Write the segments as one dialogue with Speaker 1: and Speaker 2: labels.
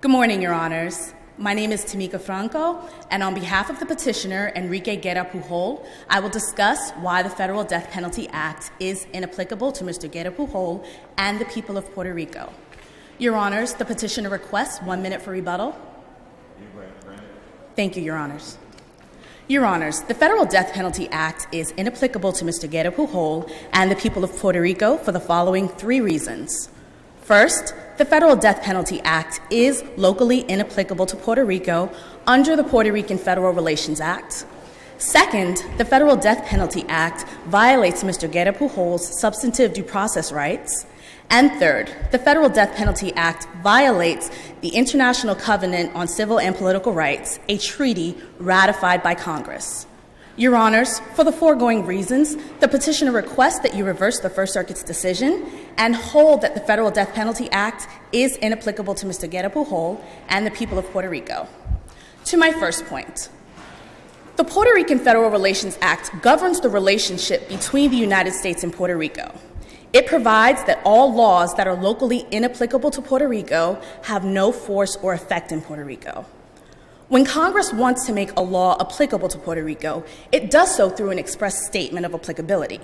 Speaker 1: Good morning, Your Honors. My name is Tamika Franco, and on behalf of the petitioner, Enrique Guerra-Pujol, I will discuss why the Federal Death Penalty Act is inapplicable to Mr. Guerra-Pujol and the people of Puerto Rico. Your Honors, the petitioner requests 1 minute for rebuttal. Thank you, Your Honors. Your Honors, the Federal Death Penalty Act is inapplicable to Mr. Guerra-Pujol and the people of Puerto Rico for the following 3 reasons. First, the Federal Death Penalty Act is locally inapplicable to Puerto Rico under the Puerto Rican Federal Relations Act. Second, the Federal Death Penalty Act violates Mr. Guerra-Pujol's substantive due process rights. And third, the Federal Death Penalty Act violates the International Covenant on Civil and Political Rights, a treaty ratified by Congress. Your Honors, for the foregoing reasons, the petitioner requests that you reverse the First Circuit's decision and hold that the Federal Death Penalty Act is inapplicable to Mr. Guerra-Pujol and the people of Puerto Rico. To my first point, the Puerto Rican Federal Relations Act governs the relationship between the United States and Puerto Rico. It provides that all laws that are locally inapplicable to Puerto Rico have no force or effect in Puerto Rico. When Congress wants to make a law applicable to Puerto Rico, it does so through an express statement of applicability.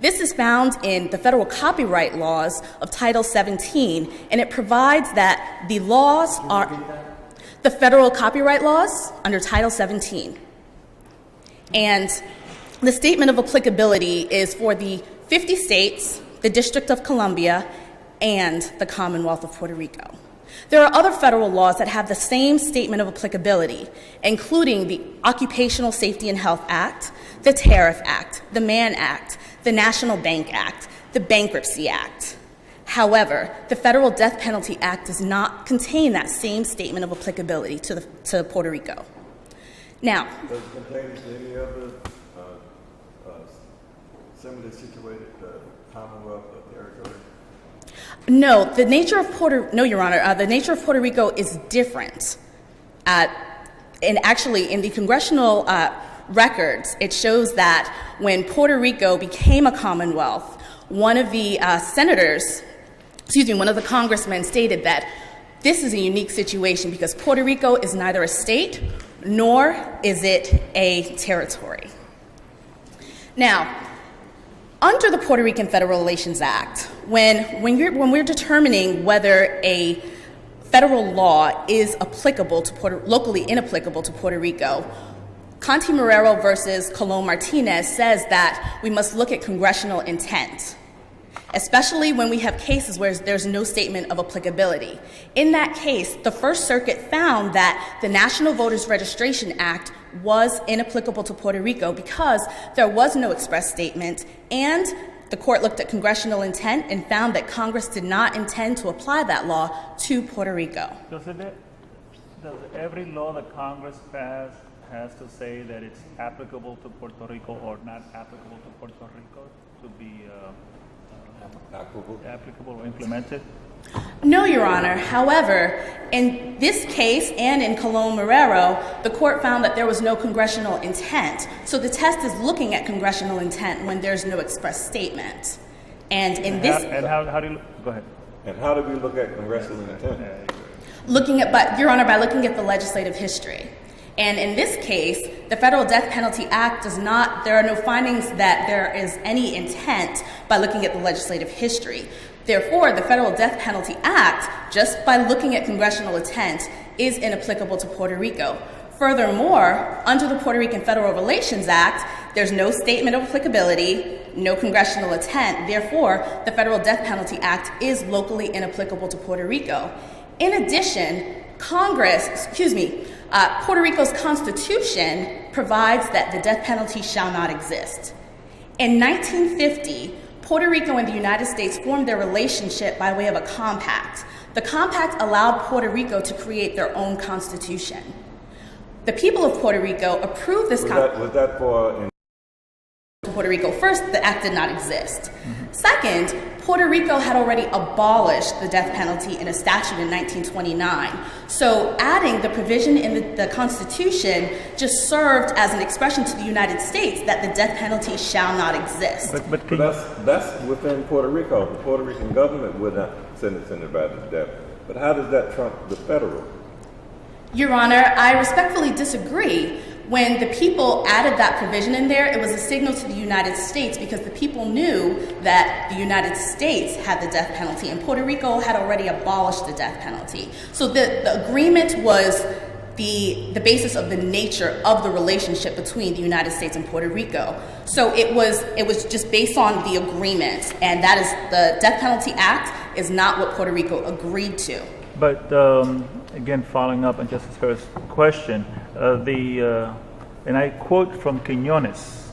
Speaker 1: This is found in the federal copyright laws of Title 17, and it provides that the laws are the federal copyright laws under Title 17. And the statement of applicability is for the 50 states, the District of Columbia, and the Commonwealth of Puerto Rico. There are other federal laws that have the same statement of applicability, including the Occupational Safety and Health Act, the Tariff Act, the Mann Act, the National Bank Act, the Bankruptcy Act. However, the Federal Death Penalty Act does not contain that same statement of applicability to Puerto Rico. Now,
Speaker 2: does it contain any other similarly situated Commonwealth or territory?
Speaker 1: No, Your Honor. The nature of Puerto Rico is different. And actually, in the congressional records, it shows that when Puerto Rico became a Commonwealth, one of the congressmen stated that this is a unique situation because Puerto Rico is neither a state nor is it a territory. Now, under the Puerto Rican Federal Relations Act, when we're determining whether a federal law is locally inapplicable to Puerto Rico, Conti Marrero versus Colon Martinez says that we must look at congressional intent, especially when we have cases where there's no statement of applicability. In that case, the First Circuit found that the National Voters Registration Act was inapplicable to Puerto Rico because there was no express statement, and the court looked at congressional intent and found that Congress did not intend to apply that law to Puerto Rico.
Speaker 3: Does every law that Congress passed has to say that it's applicable to Puerto Rico or not applicable to Puerto Rico to be applicable or implemented?
Speaker 1: No, Your Honor. However, in this case and in Colon Marrero, the court found that there was no congressional intent. So the test is looking at congressional intent when there's no express statement. And in this,
Speaker 3: how do you go ahead?
Speaker 2: And how do we look at congressional intent?
Speaker 1: Your Honor, by looking at the legislative history. And in this case, the Federal Death Penalty Act there are no findings that there is any intent by looking at the legislative history. Therefore, the Federal Death Penalty Act, just by looking at congressional intent, is inapplicable to Puerto Rico. Furthermore, under the Puerto Rican Federal Relations Act, there's no statement of applicability, no congressional intent. Therefore, the Federal Death Penalty Act is locally inapplicable to Puerto Rico. In addition, Puerto Rico's Constitution provides that the death penalty shall not exist. In 1950, Puerto Rico and the United States formed their relationship by way of a compact. The compact allowed Puerto Rico to create their own constitution. The people of Puerto Rico approved this compact.
Speaker 2: Was that for
Speaker 1: Puerto Rico? First, the act did not exist. Second, Puerto Rico had already abolished the death penalty in a statute in 1929. So adding the provision in the Constitution just served as an expression to the United States that the death penalty shall not exist.
Speaker 2: But that's within Puerto Rico. The Puerto Rican government would not sentence anybody to death. But how does that trump the federal?
Speaker 1: Your Honor, I respectfully disagree. When the people added that provision in there, it was a signal to the United States because the people knew that the United States had the death penalty and Puerto Rico had already abolished the death penalty. So the agreement was the basis of the nature of the relationship between the United States and Puerto Rico. So it was just based on the agreement, and that is the Death Penalty Act is not what Puerto Rico agreed to.
Speaker 3: But again, following up on Justice Ferrer's question, and I quote from Quiñones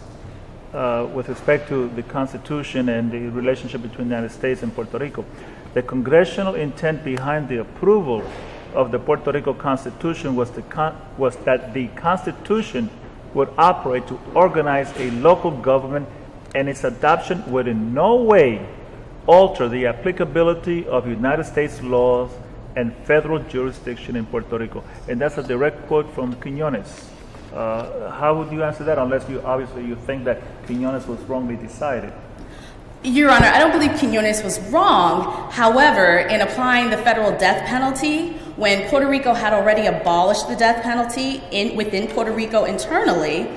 Speaker 3: with respect to the Constitution and the relationship between the United States and Puerto Rico. The congressional intent behind the approval of the Puerto Rico Constitution was that the Constitution would operate to organize a local government, and its adoption would in no way alter the applicability of United States laws and federal jurisdiction in Puerto Rico. And that's a direct quote from Quiñones. How would you answer that, unless you think that Quiñones was wrongly decided?
Speaker 1: Your Honor, I don't believe Quiñones was wrong. However, in applying the federal death penalty, when Puerto Rico had already abolished the death penalty within Puerto Rico internally,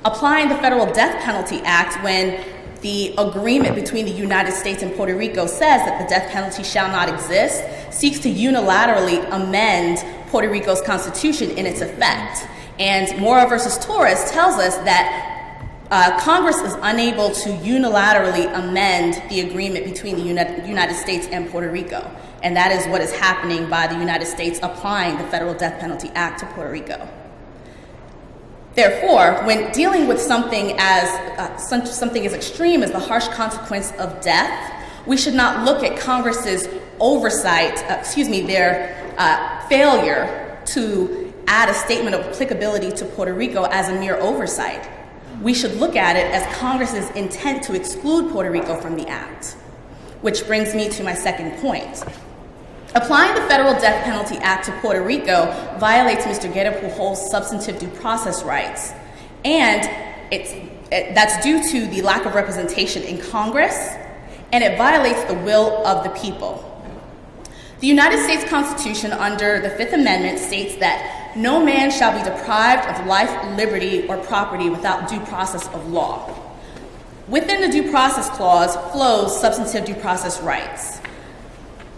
Speaker 1: applying the Federal Death Penalty Act when the agreement between the United States and Puerto Rico says that the death penalty shall not exist, seeks to unilaterally amend Puerto Rico's constitution in its effect. And Mora versus Torres tells us that Congress is unable to unilaterally amend the agreement between the United States and Puerto Rico. And that is what is happening by the United States applying the Federal Death Penalty Act to Puerto Rico. Therefore, when dealing with something as extreme as the harsh consequence of death, we should not look at Congress's their failure to add a statement of applicability to Puerto Rico as a mere oversight. We should look at it as Congress's intent to exclude Puerto Rico from the act. Which brings me to my second point. Applying the Federal Death Penalty Act to Puerto Rico violates Mr. Guerra Pujol's substantive due process rights, and that's due to the lack of representation in Congress, and it violates the will of the people. The United States Constitution, under the Fifth Amendment, states that no man shall be deprived of life, liberty, or property without due process of law. Within the Due Process Clause flows substantive due process rights.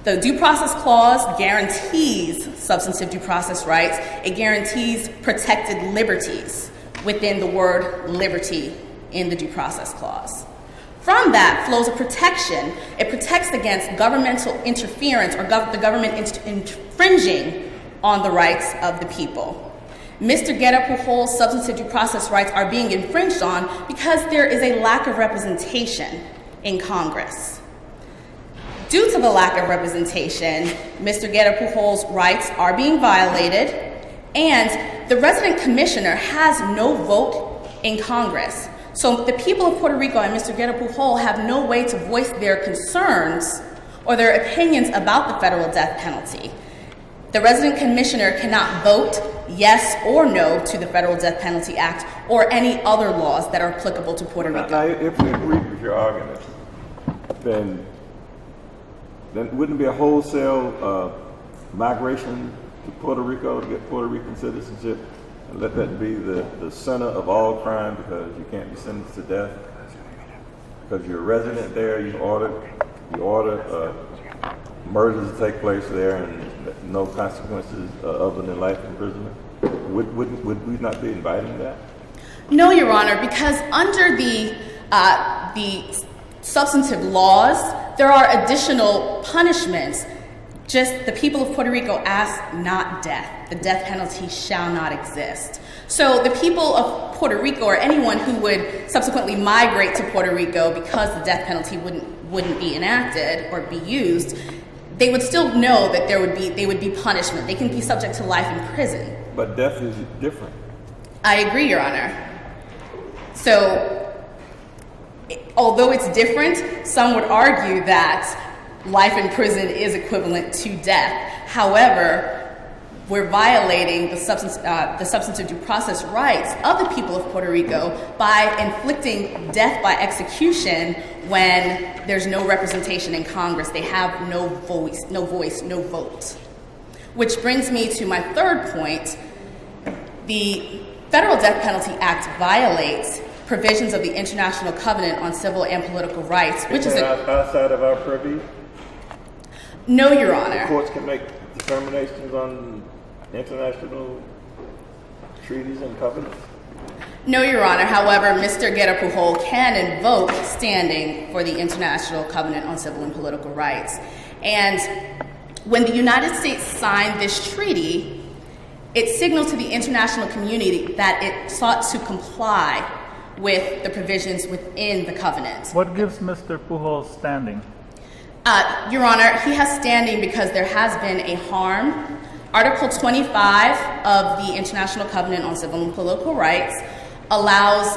Speaker 1: The Due Process Clause guarantees substantive due process rights. It guarantees protected liberties within the word liberty in the Due Process Clause. From that flows a protection. It protects against governmental interference or the government infringing on the rights of the people. Mr. Guerra Pujol's substantive due process rights are being infringed on because there is a lack of representation in Congress. Due to the lack of representation, Mr. Guerra Pujol's rights are being violated, and the resident commissioner has no vote in Congress. So the people of Puerto Rico and Mr. Guerra Pujol have no way to voice their concerns or their opinions about the federal death penalty. The resident commissioner cannot vote yes or no to the Federal Death Penalty Act or any other laws that are applicable to Puerto Rico.
Speaker 2: Now, if we agree with your argument, then wouldn't it be a wholesale migration to Puerto Rico to get Puerto Rican citizenship and let that be the center of all crime, because you can't be sentenced to death because you're a resident there, you order murders to take place there and no consequences other than life imprisonment? Would we not be inviting that?
Speaker 1: No, Your Honor, because under the substantive laws, there are additional punishments. Just the people of Puerto Rico ask not death. The death penalty shall not exist. So the people of Puerto Rico, or anyone who would subsequently migrate to Puerto Rico because the death penalty wouldn't be enacted or be used, they would still know that they would be punishment. They can be subject to life in prison.
Speaker 2: But death is different.
Speaker 1: I agree, Your Honor. So, although it's different, some would argue that life in prison is equivalent to death. However, we're violating the substantive due process rights of the people of Puerto Rico by inflicting death by execution when there's no representation in Congress. They have no voice, no vote. Which brings me to my third point. The Federal Death Penalty Act violates provisions of the International Covenant on Civil and Political Rights, which is
Speaker 2: outside of our purview.
Speaker 1: No, Your Honor.
Speaker 2: Courts can make determinations on international treaties and covenants.
Speaker 1: No, Your Honor. However, Mr. Guerra Pujol can invoke standing for the International Covenant on Civil and Political Rights. And when the United States signed this treaty, it signaled to the international community that it sought to comply with the provisions within the covenant.
Speaker 3: What gives Mr. Pujol standing?
Speaker 1: Your Honor, he has standing because there has been a harm. Article 25 of the International Covenant on Civil and Political Rights allows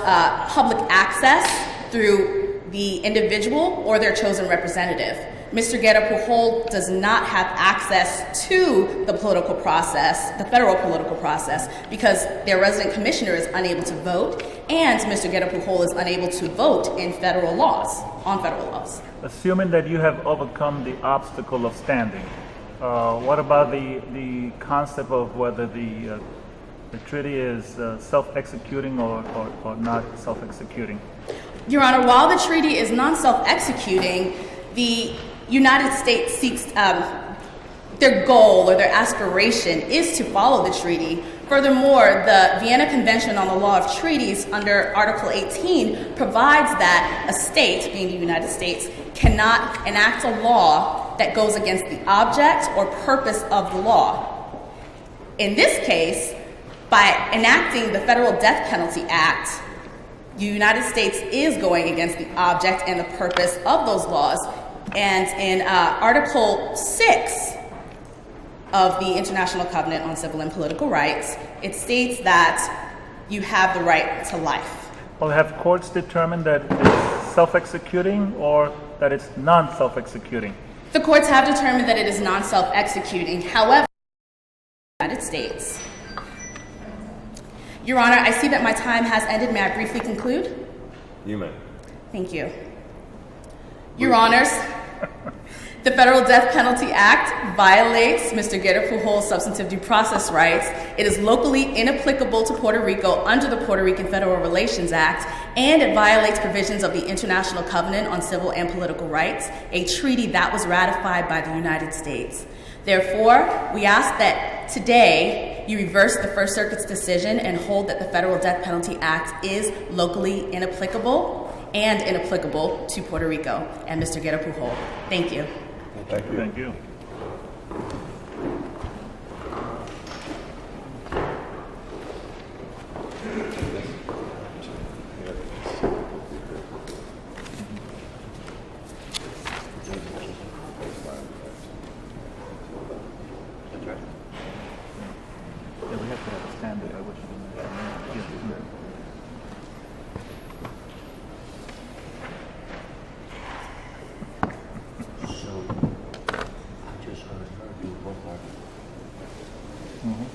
Speaker 1: public access through the individual or their chosen representative. Mr. Guerra Pujol does not have access to the political process, the federal political process, because their resident commissioner is unable to vote, and Mr. Guerra Pujol is unable to vote in federal laws, on federal laws.
Speaker 3: Assuming that you have overcome the obstacle of standing, what about the concept of whether the treaty is self-executing or not self-executing?
Speaker 1: Your Honor, while the treaty is non-self-executing, the United States seeks, their goal or their aspiration is to follow the treaty. Furthermore, the Vienna Convention on the Law of Treaties under Article 18 provides that a state, being the United States, cannot enact a law that goes against the object or purpose of the law. In this case, by enacting the Federal Death Penalty Act, the United States is going against the object and the purpose of those laws. And in Article 6 of the International Covenant on Civil and Political Rights, it states that you have the right to life.
Speaker 3: Well, have courts determined that it's self-executing or that it's non-self-executing?
Speaker 1: The courts have determined that it is non-self-executing. However, in the United States. Your Honor, I see that my time has ended. May I briefly conclude?
Speaker 2: You may.
Speaker 1: Thank you. Your Honors, the Federal Death Penalty Act violates Mr. Guerra Pujol's substantive due process rights. It is locally inapplicable to Puerto Rico under the Puerto Rican Federal Relations Act, and it violates provisions of the International Covenant on Civil and Political Rights, a treaty that was ratified by the United States. Therefore, we ask that today you reverse the First Circuit's decision and hold that the Federal Death Penalty Act is locally inapplicable and inapplicable to Puerto Rico and Mr. Guerra Pujol. Thank you.
Speaker 2: Thank you.
Speaker 3: Thank you. Yeah, we have to have a standard by which
Speaker 4: So, I just heard her do both arguments.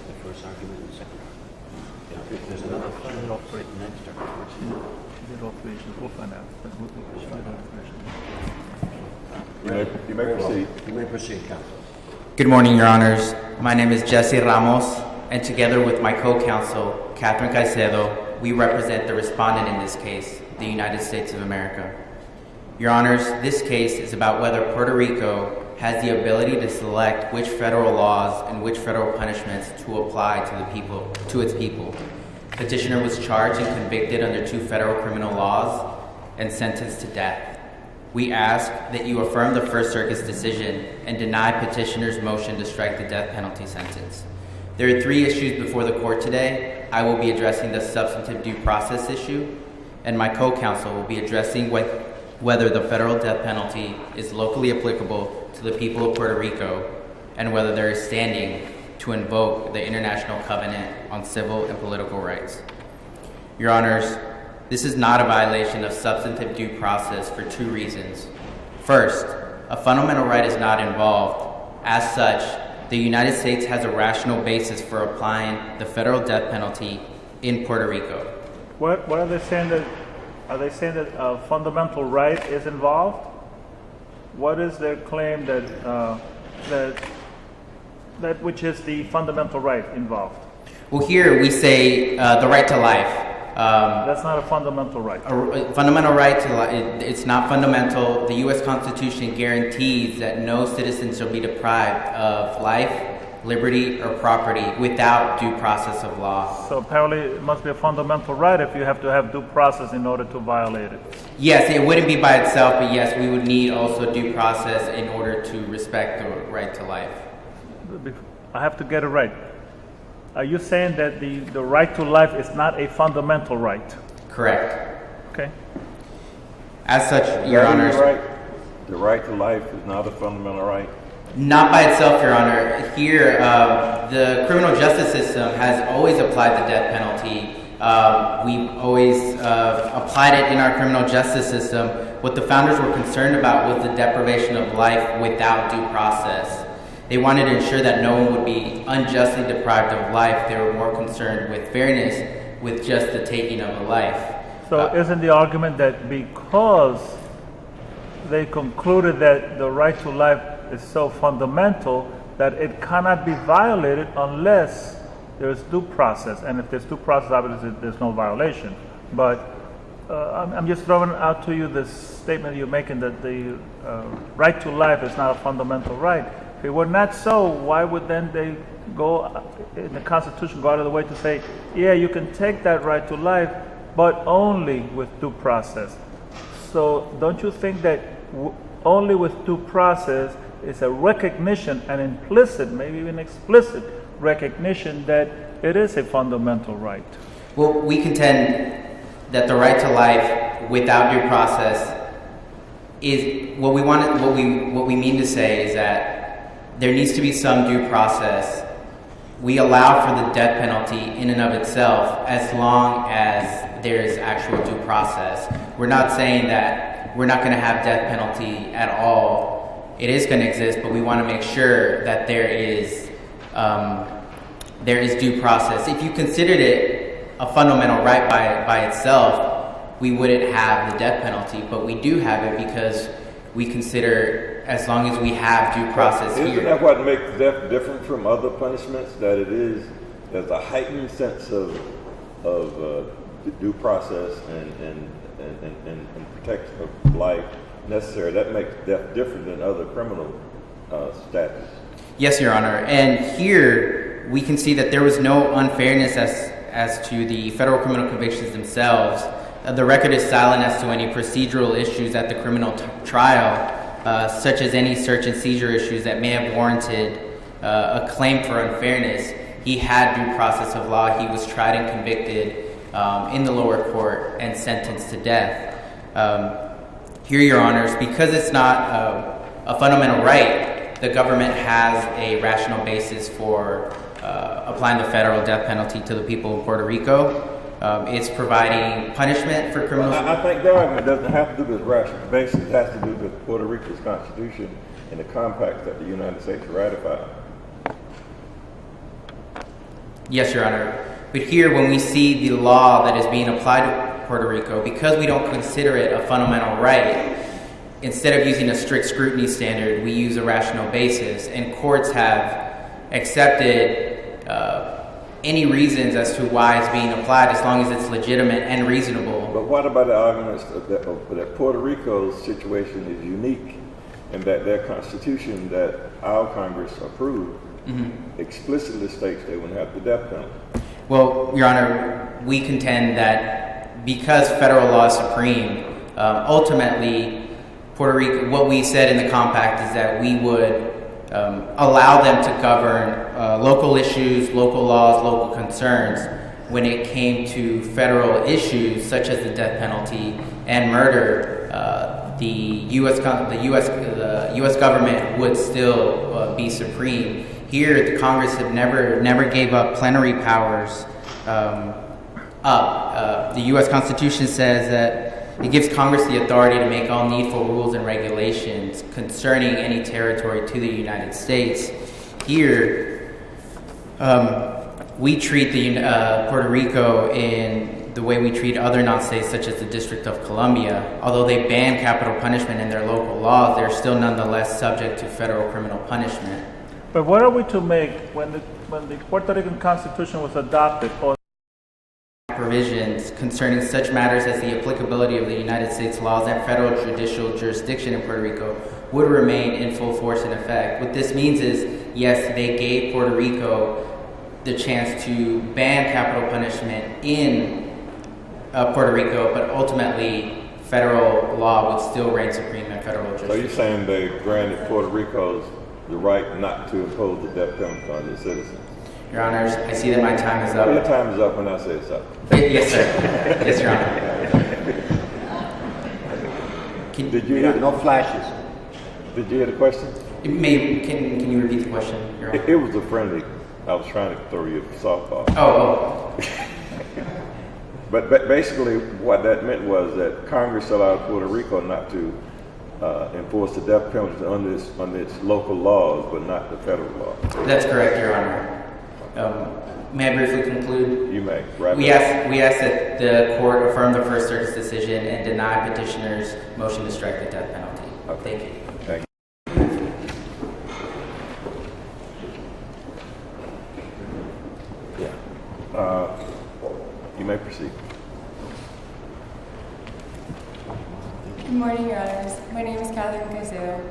Speaker 4: The first argument and the second argument. If there's another next argument.
Speaker 3: She did all three. We'll find out. But she did all three.
Speaker 2: You may proceed.
Speaker 4: You may proceed, counsel.
Speaker 5: Good morning, Your Honors. My name is Jesse Ramos, and together with my co-counsel, Catherine Caicedo, we represent the respondent in this case, the United States of America. Your Honors, this case is about whether Puerto Rico has the ability to select which federal laws and which federal punishments to apply to the people, to its people. Petitioner was charged and convicted under 2 federal criminal laws and sentenced to death. We ask that you affirm the First Circuit's decision and deny Petitioner's motion to strike the death penalty sentence. There are 3 issues before the court today. I will be addressing the substantive due process issue, and my co-counsel will be addressing whether the federal death penalty is locally applicable to the people of Puerto Rico and whether there is standing to invoke the International Covenant on Civil and Political Rights. Your Honors, this is not a violation of substantive due process for 2 reasons. First, a fundamental right is not involved. As such, the United States has a rational basis for applying the federal death penalty in Puerto Rico.
Speaker 3: What are they saying that? Are they saying that a fundamental right is involved? What is their claim that that which is the fundamental right involved?
Speaker 5: Well, here we say the right to life.
Speaker 3: That's not a fundamental right.
Speaker 5: A fundamental right to life. It's not fundamental. The U.S. Constitution guarantees that no citizen shall be deprived of life, liberty, or property without due process of law.
Speaker 3: So apparently it must be a fundamental right if you have to have due process in order to violate it.
Speaker 5: Yes, it wouldn't be by itself, but yes, we would need also due process in order to respect the right to life.
Speaker 3: I have to get it right. Are you saying that the right to life is not a fundamental right?
Speaker 5: Correct.
Speaker 3: Okay.
Speaker 5: As such, Your Honors,
Speaker 2: The right to life is not a fundamental right.
Speaker 5: not by itself, Your Honor. Here, the criminal justice system has always applied the death penalty. We've always applied it in our criminal justice system. What the founders were concerned about was the deprivation of life without due process. They wanted to ensure that no one would be unjustly deprived of life. They were more concerned with fairness, with just the taking of a life.
Speaker 3: So isn't the argument that because they concluded that the right to life is so fundamental that it cannot be violated unless there is due process? And if there's due process, obviously there's no violation. But I'm just throwing out to you this statement you're making that the right to life is not a fundamental right. If it were not so, why would then they go in the Constitution go out of the way to say, yeah, you can take that right to life, but only with due process? So don't you think that only with due process is a recognition, an implicit, maybe even explicit recognition that it is a fundamental right?
Speaker 5: Well, we contend that the right to life without due process is what we want. What we mean to say is that there needs to be some due process. We allow for the death penalty in and of itself as long as there is actual due process. We're not saying that we're not going to have death penalty at all. It is going to exist, but we want to make sure that there is due process. If you considered it a fundamental right by itself, we wouldn't have the death penalty, but we do have it because we consider as long as we have due process here.
Speaker 2: Isn't that what makes death different from other punishments? That there's a heightened sense of due process and protection of life necessary. That makes death different than other criminal statutes.
Speaker 5: Yes, Your Honor. And here we can see that there was no unfairness as to the federal criminal convictions themselves. The record is silent as to any procedural issues at the criminal trial, such as any search and seizure issues that may have warranted a claim for unfairness. He had due process of law. He was tried and convicted in the lower court and sentenced to death. Here, Your Honors, because it's not a fundamental right, the government has a rational basis for applying the federal death penalty to the people of Puerto Rico. It's providing punishment for criminals.
Speaker 2: I think the argument doesn't have to do with rational basis. It has to do with Puerto Rico's constitution and the compacts that the United States ratified.
Speaker 5: Yes, Your Honor. But here, when we see the law that is being applied to Puerto Rico, because we don't consider it a fundamental right, instead of using a strict scrutiny standard, we use a rational basis. And courts have accepted any reasons as to why it's being applied as long as it's legitimate and reasonable.
Speaker 2: But what about the arguments that Puerto Rico's situation is unique and that their constitution that our Congress approved explicitly states they wouldn't have the death penalty?
Speaker 5: Well, Your Honor, we contend that because federal law is supreme, ultimately, Puerto Rico, what we said in the compact is that we would allow them to govern local issues, local laws, local concerns when it came to federal issues such as the death penalty and murder. The U.S. government would still be supreme. Here, the Congress have never gave up plenary powers. The U.S. Constitution says that it gives Congress the authority to make all needful rules and regulations concerning any territory to the United States. here, we treat Puerto Rico in the way we treat other non-states, such as the District of Columbia. Although they ban capital punishment in their local laws, they're still nonetheless subject to federal criminal punishment.
Speaker 3: But what are we to make when the Puerto Rican Constitution was adopted, or
Speaker 5: provisions concerning such matters as the applicability of the United States laws and federal judicial jurisdiction in Puerto Rico would remain in full force and effect? What this means is, yes, they gave Puerto Rico the chance to ban capital punishment in Puerto Rico, but ultimately federal law would still reign supreme in federal jurisdiction.
Speaker 2: So you're saying they granted Puerto Rico's the right not to impose the death penalty on its citizens?
Speaker 5: Your Honors, I see that my time is up.
Speaker 2: Your time is up when I say it's up.
Speaker 5: Yes, sir. Yes, Your Honor.
Speaker 2: Did you hear
Speaker 4: No flashes.
Speaker 2: Did you hear the question?
Speaker 5: Can you repeat the question, Your Honor?
Speaker 2: It was a friendly. I was trying to throw you a softball.
Speaker 5: Oh.
Speaker 2: But basically, what that meant was that Congress allowed Puerto Rico not to enforce the death penalty under its local laws, but not the federal law.
Speaker 5: That's correct, Your Honor. May I briefly conclude?
Speaker 2: You may.
Speaker 5: We ask that the court affirm the First Circuit's decision and deny petitioner's motion to strike the death penalty.
Speaker 2: Okay.
Speaker 5: Thank you.
Speaker 2: Thank you. You may proceed.
Speaker 6: Good morning, Your Honors. My name is Catherine Caicedo.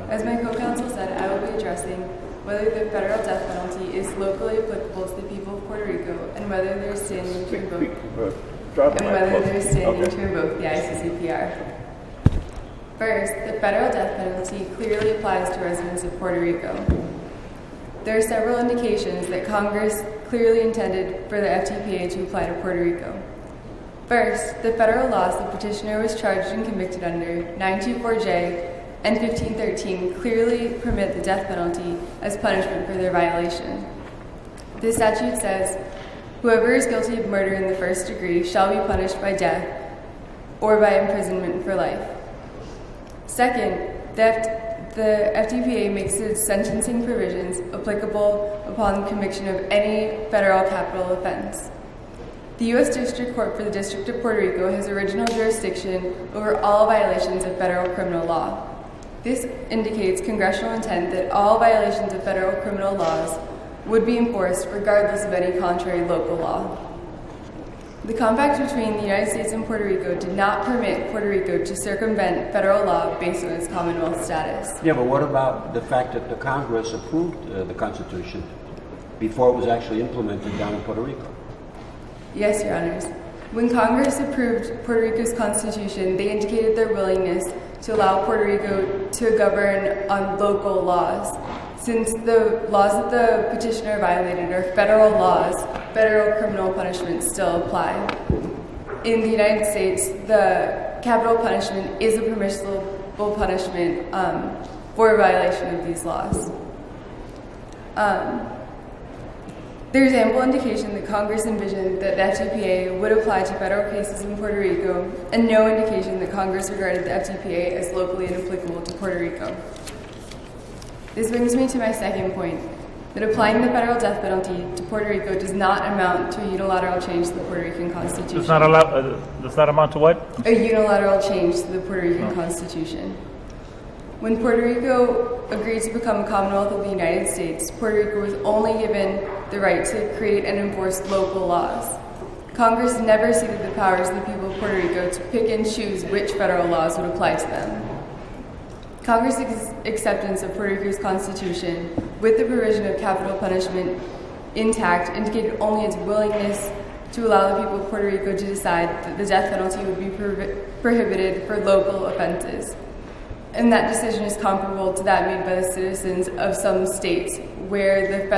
Speaker 6: As my co-counsel said, I will be addressing whether the federal death penalty is locally applicable to the people of Puerto Rico and whether there is standing to invoke the ICCPR. First, the federal death penalty clearly applies to residents of Puerto Rico. There are several indications that Congress clearly intended for the FTPA to apply to Puerto Rico. First, the federal laws the petitioner was charged and convicted under, 924J and 1513, clearly permit the death penalty as punishment for their violation. The statute says, whoever is guilty of murder in the first degree shall be punished by death or by imprisonment for life. Second, the FTPA makes its sentencing provisions applicable upon conviction of any federal capital offense. The U.S. District Court for the District of Puerto Rico has original jurisdiction over all violations of federal criminal law. This indicates congressional intent that all violations of federal criminal laws would be enforced regardless of any contrary local law. The compact between the United States and Puerto Rico did not permit Puerto Rico to circumvent federal law based on its Commonwealth status.
Speaker 4: Yeah, but what about the fact that the Congress approved the Constitution before it was actually implemented down in Puerto Rico?
Speaker 6: Yes, Your Honors. When Congress approved Puerto Rico's Constitution, they indicated their willingness to allow Puerto Rico to govern on local laws. Since the laws that the petitioner violated are federal laws, federal criminal punishments still apply. In the United States, the capital punishment is a permissible punishment for a violation of these laws. There's ample indication that Congress envisioned that the FTPA would apply to federal cases in Puerto Rico, and no indication that Congress regarded the FTPA as locally inapplicable to Puerto Rico. This brings me to my second point, that applying the federal death penalty to Puerto Rico does not amount to a unilateral change to the Puerto Rican Constitution.
Speaker 3: does not amount to what?
Speaker 6: A unilateral change to the Puerto Rican Constitution. When Puerto Rico agreed to become a Commonwealth of the United States, Puerto Rico was only given the right to create and enforce local laws. Congress never ceded the powers to the people of Puerto Rico to pick and choose which federal laws would apply to them. Congress's acceptance of Puerto Rico's Constitution, with the provision of capital punishment intact, indicated only its willingness to allow the people of Puerto Rico to decide that the death penalty would be prohibited for local offenses. And that decision is comparable to that made by the citizens of some states where the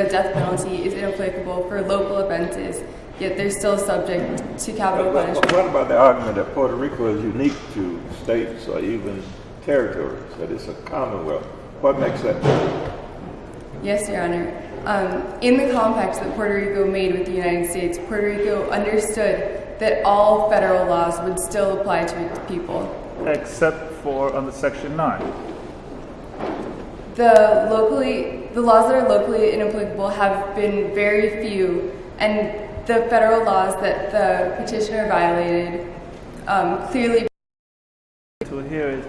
Speaker 6: death penalty is inapplicable for local offenses, yet they're still subject to capital punishment.
Speaker 2: What about the argument that Puerto Rico is unique to states or even territories, that it's a commonwealth? What makes that true?
Speaker 6: Yes, Your Honor. In the compact that Puerto Rico made with the United States, Puerto Rico understood that all federal laws would still apply to its people.
Speaker 3: Except for under Section 9.
Speaker 6: the laws that are locally inapplicable have been very few, and the federal laws that the petitioner violated clearly.
Speaker 3: To here is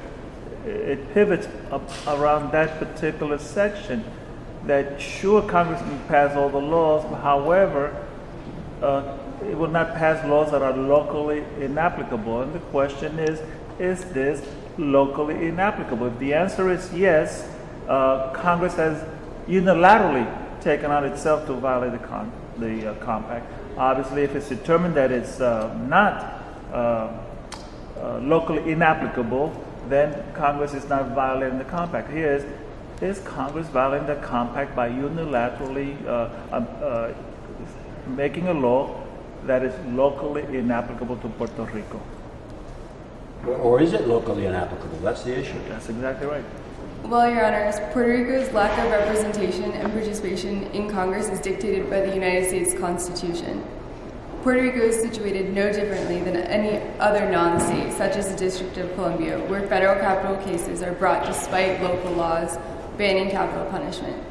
Speaker 3: it pivots up around that particular section. That sure, Congress can pass all the laws, however, it will not pass laws that are locally inapplicable. And the question is this locally inapplicable? If the answer is yes, Congress has unilaterally taken on itself to violate the compact. Obviously, if it's determined that it's not locally inapplicable, then Congress is not violating the compact. Here is Congress violating the compact by unilaterally making a law that is locally inapplicable to Puerto Rico.
Speaker 4: Or is it locally inapplicable? That's the issue.
Speaker 3: That's exactly right.
Speaker 6: Well, Your Honors, Puerto Rico's lack of representation and participation in Congress is dictated by the United States Constitution. Puerto Rico is situated no differently than any other non-state, such as the District of Columbia, where federal capital cases are brought despite local laws banning capital punishment.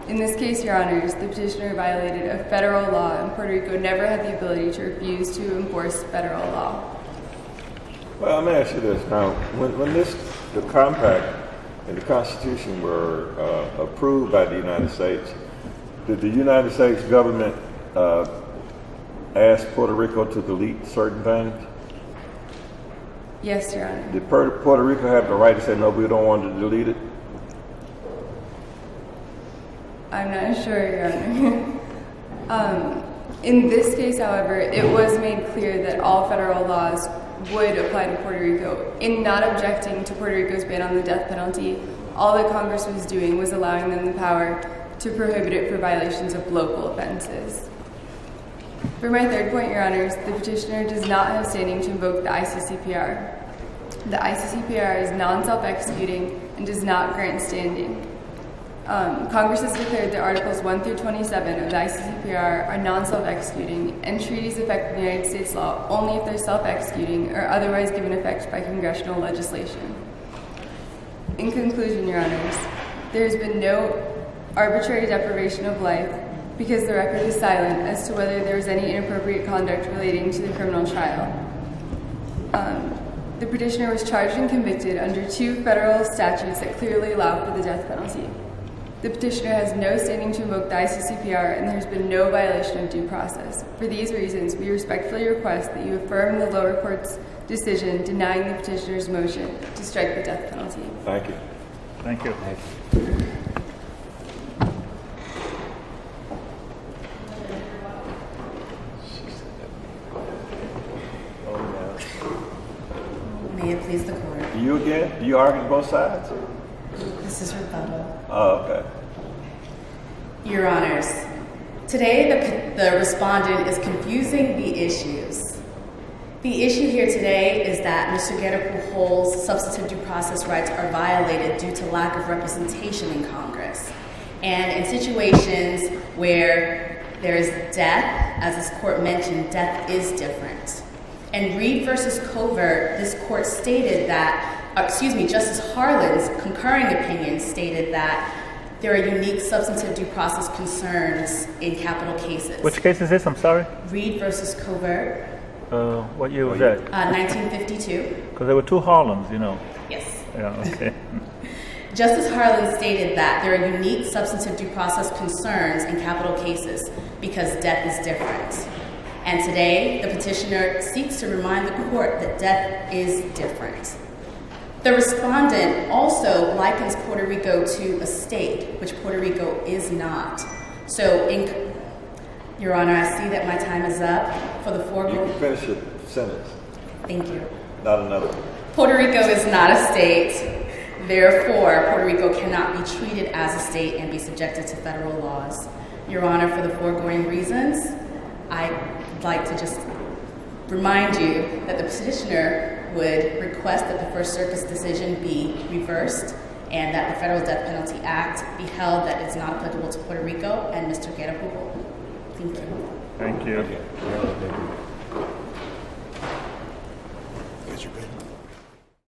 Speaker 6: In this case, Your Honors, the petitioner violated a federal law, and Puerto Rico never had the ability to refuse to enforce federal law.
Speaker 2: Well, let me ask you this. Now, when the compact and the Constitution were approved by the United States, did the United States government ask Puerto Rico to delete certain things?
Speaker 6: Yes, Your Honor.
Speaker 2: Did Puerto Rico have the right to say, no, we don't want to delete it?
Speaker 6: I'm not sure, Your Honor. In this case, however, it was made clear that all federal laws would apply to Puerto Rico. In not objecting to Puerto Rico's ban on the death penalty, all that Congress was doing was allowing them the power to prohibit it for violations of local offenses. For my third point, Your Honors, the petitioner does not have standing to invoke the ICCPR. The ICCPR is non-self-executing and does not grant standing. Congress has declared that Articles 1 through 27 of the ICCPR are non-self-executing, and treaties affect United States law only if they're self-executing or otherwise given effect by congressional legislation. In conclusion, Your Honors, there has been no arbitrary deprivation of life because the record is silent as to whether there was any inappropriate conduct relating to the criminal trial. The petitioner was charged and convicted under 2 federal statutes that clearly allow for the death penalty. The petitioner has no standing to invoke the ICCPR, and there has been no violation of due process. For these reasons, we respectfully request that you affirm the lower court's decision denying the petitioner's motion to strike the death penalty.
Speaker 2: Thank you.
Speaker 3: Thank you.
Speaker 1: May it please the court.
Speaker 2: You again? Do you argue both sides?
Speaker 1: This is rebuttal.
Speaker 2: Oh, okay.
Speaker 1: Your Honors, today the respondent is confusing the issues. The issue here today is that Mr. Guerra-Pujol's substantive due process rights are violated due to lack of representation in Congress. And in situations where there is death, as this court mentioned, death is different. In Reed versus Covert, this court stated that, Justice Harlan's concurring opinion stated that there are unique substantive due process concerns in capital cases.
Speaker 3: Which case is this? I'm sorry.
Speaker 1: Reed versus Covert.
Speaker 3: What year was that?
Speaker 1: 1952.
Speaker 3: Because there were 2 Harlems, you know.
Speaker 1: Yes.
Speaker 3: Yeah. Okay.
Speaker 1: Justice Harlan stated that there are unique substantive due process concerns in capital cases because death is different. And today, the petitioner seeks to remind the court that death is different. The respondent also likens Puerto Rico to a state, which Puerto Rico is not. So, Your Honor, I see that my time is up. For the
Speaker 2: You
Speaker 1: foregoing,
Speaker 2: can finish your sentence.
Speaker 1: thank you.
Speaker 2: Not another one.
Speaker 1: Puerto Rico is not a state. Therefore, Puerto Rico cannot be treated as a state and be subjected to federal laws. Your Honor, for the foregoing reasons, I'd like to just remind you that the petitioner would request that the First Circuit's decision be reversed and that the Federal Death Penalty Act be held that it's not applicable to Puerto Rico and Mr. Guerra-Pujol. Thank you.
Speaker 3: Thank you.
Speaker 4: Yeah, thank you.